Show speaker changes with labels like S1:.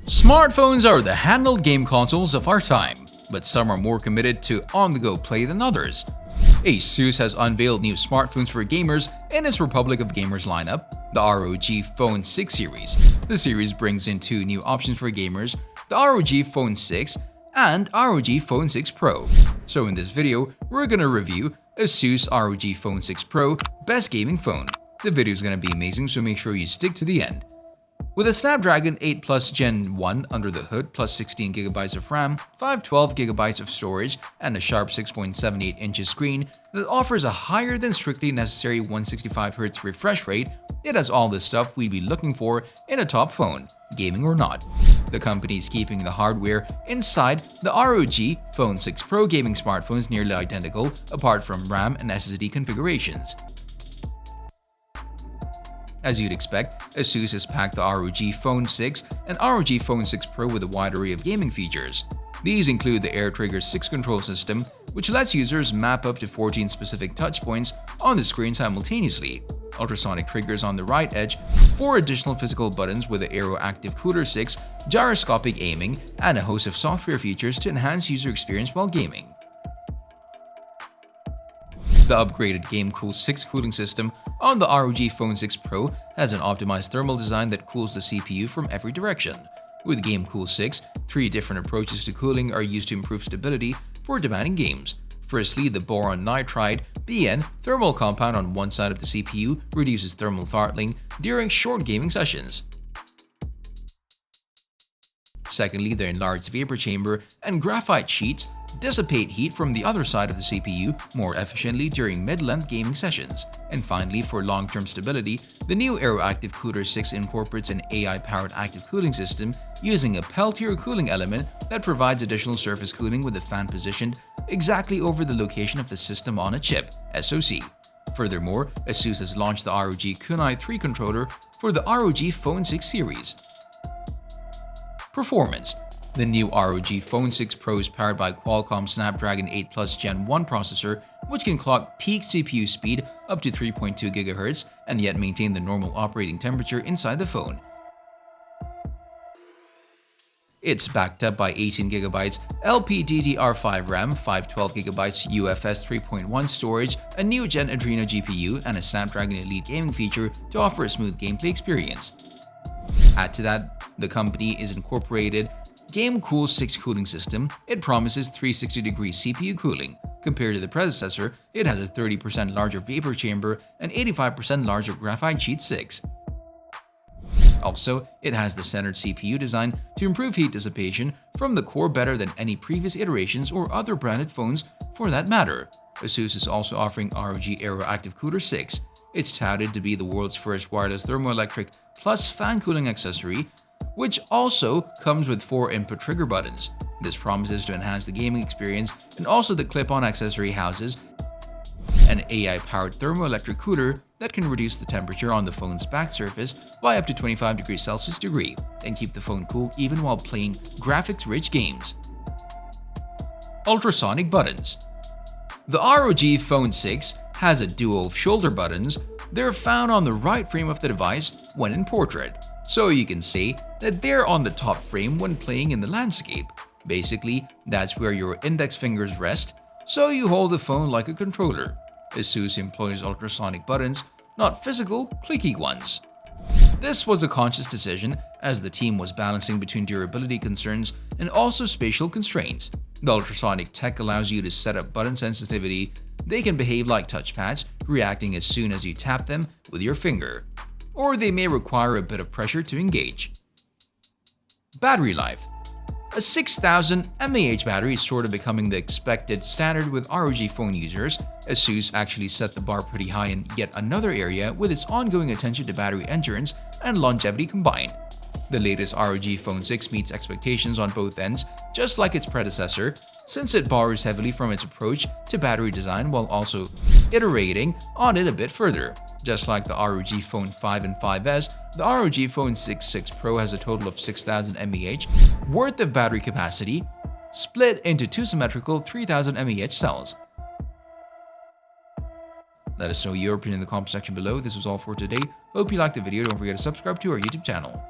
S1: Smartphones are the handheld game consoles of our time, but some are more committed to on-the-go play than others. ASUS has unveiled new smartphones for gamers in its Republic of Gamers lineup, the ROG Phone 6 series. The series brings in two new options for gamers, the ROG Phone 6 and ROG Phone 6 Pro. So in this video, we're gonna review ASUS ROG Phone 6 Pro Best Gaming Phone. The video is gonna be amazing, so make sure you stick to the end. With a Snapdragon 8 Plus Gen 1 under the hood plus 16GB of RAM, 512GB of storage, and a sharp 6.78 inches screen that offers a higher than strictly necessary 165Hz refresh rate, it has all the stuff we'd be looking for in a top phone, gaming or not. The company is keeping the hardware inside the ROG Phone 6 Pro gaming smartphones nearly identical apart from RAM and SSD configurations. As you'd expect, ASUS has packed the ROG Phone 6 and ROG Phone 6 Pro with a wide array of gaming features. These include the AirTrigger 6 control system, which lets users map up to 14 specific touchpoints on the screen simultaneously, ultrasonic triggers on the right edge, 4 additional physical buttons with the Aero Active Cooler 6, gyroscopic aiming, and a host of software features to enhance user experience while gaming. The upgraded GameCool 6 cooling system on the ROG Phone 6 Pro has an optimized thermal design that cools the CPU from every direction. With GameCool 6, 3 different approaches to cooling are used to improve stability for demanding games. Firstly, the boron nitride (BN) thermal compound on one side of the CPU reduces thermal throttling during short gaming sessions. Secondly, the enlarged vapor chamber and graphite sheets dissipate heat from the other side of the CPU more efficiently during mid-length gaming sessions. And finally, for long-term stability, the new Aero Active Cooler 6 incorporates an AI-powered active cooling system using a Peltier cooling element that provides additional surface cooling with the fan positioned exactly over the location of the system on a chip, SoC. Furthermore, ASUS has launched the ROG Kunai 3 controller for the ROG Phone 6 series. Performance. The new ROG Phone 6 Pro is powered by Qualcomm Snapdragon 8 Plus Gen 1 processor, which can clock peak CPU speed up to 3.2 GHz and yet maintain the normal operating temperature inside the phone. It's backed up by 18GB LPDDR5 RAM, 512GB UFS 3.1 storage, a new Gen Adreno GPU, and a Snapdragon Elite gaming feature to offer a smooth gameplay experience. Add to that, the company is incorporated GameCool 6 cooling system. It promises 360-degree CPU cooling. Compared to the predecessor, it has a 30% larger vapor chamber and 85% larger graphite sheet 6. Also, it has the centered CPU design to improve heat dissipation from the core better than any previous iterations or other branded phones for that matter. ASUS is also offering ROG Aero Active Cooler 6. It's touted to be the world's first wireless thermoelectric plus fan cooling accessory, which also comes with 4 input trigger buttons. This promises to enhance the gaming experience, and also the clip-on accessory houses an AI-powered thermoelectric cooler that can reduce the temperature on the phone's back surface by up to 25 degrees Celsius and keep the phone cool even while playing graphics-rich games. Ultrasonic buttons. The ROG Phone 6 has a duo of shoulder buttons. They're found on the right frame of the device when in portrait, so you can say that they're on the top frame when playing in the landscape. Basically, that's where your index fingers rest, so you hold the phone like a controller. ASUS employs ultrasonic buttons, not physical, clicky ones. This was a conscious decision as the team was balancing between durability concerns and also spatial constraints. The ultrasonic tech allows you to set up button sensitivity. They can behave like touchpads, reacting as soon as you tap them with your finger, or they may require a bit of pressure to engage. Battery life. A 6000 mAh battery is sort of becoming the expected standard with ROG phone users. ASUS actually set the bar pretty high in yet another area with its ongoing attention to battery endurance and longevity combined. The latest ROG Phone 6 meets expectations on both ends, just like its predecessor, since it borrows heavily from its approach to battery design while also iterating on it a bit further. Just like the ROG Phone 5 and 5S, the ROG Phone 6 Pro has a total of 6000 mAh worth of battery capacity, split into 2 symmetrical 3000 mAh cells. Let us know your opinion in the comment section below. This was all for today. Hope you liked the video. Don't forget to subscribe to our YouTube channel.